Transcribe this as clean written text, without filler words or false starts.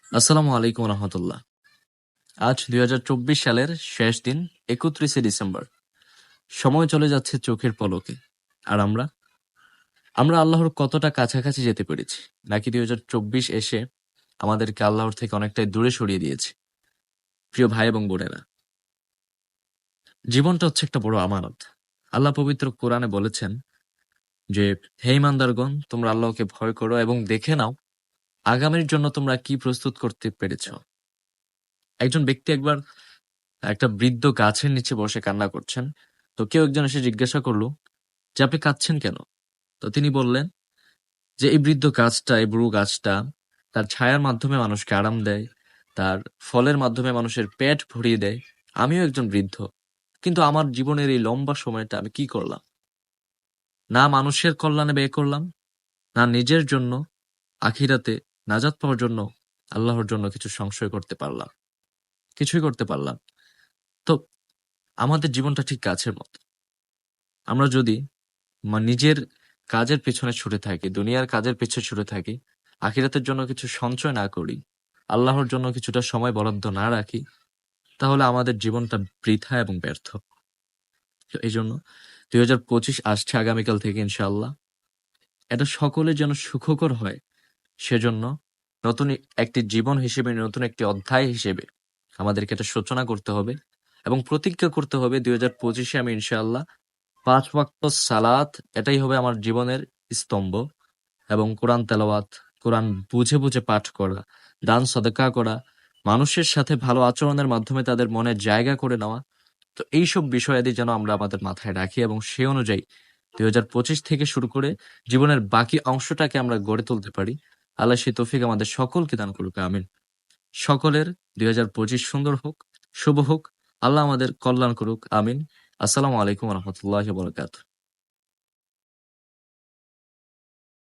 আসসালামু আলাইকুম রহমতুল্লাহ। আজ ২০২৪ সালের শেষ দিন, ৩১শে ডিসেম্বর। সময় চলে যাচ্ছে চোখের পলকে। আর আমরা আমরা আল্লাহর কতটা কাছাকাছি যেতে পেরেছি, নাকি ২০২৪ এসে আমাদেরকে আল্লাহর থেকে অনেকটাই দূরে সরিয়ে দিয়েছে। প্রিয় ভাই এবং বোনেরা, জীবনটা হচ্ছে একটা বড় আমানত। আল্লাহ পবিত্র কোরআনে বলেছেন যে, হে ইমানদারগণ, তোমরা আল্লাহকে ভয় করো এবং দেখে নাও আগামীর জন্য তোমরা কি প্রস্তুত করতে পেরেছ। একজন ব্যক্তি একবার একটা বৃদ্ধ গাছের নিচে বসে কান্না করছেন। তো কেউ একজন এসে জিজ্ঞাসা করলো যে, আপনি কাঁদছেন কেন? তো তিনি বললেন যে, এই বৃদ্ধ গাছটা, এই বুড়ো গাছটা তার ছায়ার মাধ্যমে মানুষকে আরাম দেয়, তার ফলের মাধ্যমে মানুষের পেট ভরিয়ে দেয়। আমিও একজন বৃদ্ধ, কিন্তু আমার জীবনের এই লম্বা সময়টা আমি কি করলাম? না মানুষের কল্যাণে ব্যয় করলাম, না নিজের জন্য আখিরাতে নাজাত পাওয়ার জন্য আল্লাহর জন্য কিছু সংশয় করতে পারলাম। কিছুই করতে পারলাম। তো আমাদের জীবনটা ঠিক গাছের মতো। আমরা যদি নিজের কাজের পেছনে ছুটে থাকি, দুনিয়ার কাজের পেছনে ছুটে থাকি, আখিরাতের জন্য কিছু সঞ্চয় না করি, আল্লাহর জন্য কিছুটা সময় বরাদ্দ না রাখি, তাহলে আমাদের জীবনটা বৃথা এবং ব্যর্থ। তো এই জন্য ২০২৫ আসছে আগামীকাল থেকে ইনশাআল্লাহ। এটা সকলের যেন সুখকর হয়, সেজন্য নতুন একটি জীবন হিসেবে, নতুন একটি অধ্যায় হিসেবে আমাদেরকে এটা সূচনা করতে হবে এবং প্রতিজ্ঞা করতে হবে ২০২৫-এ আমি ইনশাআল্লাহ ৫ ওয়াক্ত সালাত, এটাই হবে আমার জীবনের স্তম্ভ। এবং কোরআন তেলাওয়াত, কোরআন বুঝে বুঝে পাঠ করা, দান সদকা করা, মানুষের সাথে ভালো আচরণের মাধ্যমে তাদের মনে জায়গা করে নেওয়া। তো এইসব বিষয়াদি যেন আমরা আমাদের মাথায় রাখি এবং সেই অনুযায়ী ২০২৫ থেকে শুরু করে জীবনের বাকি অংশটাকে আমরা গড়ে তুলতে পারি। আল্লাহ সেই তৌফিক আমাদের সকলকে দান করুক, আমিন। সকলের ২০২৫ সুন্দর হোক, শুভ হোক। আল্লাহ আমাদের কল্যাণ করুক, আমিন। আসসালামু আলাইকুম রহমতুল্লাহ বরকাত।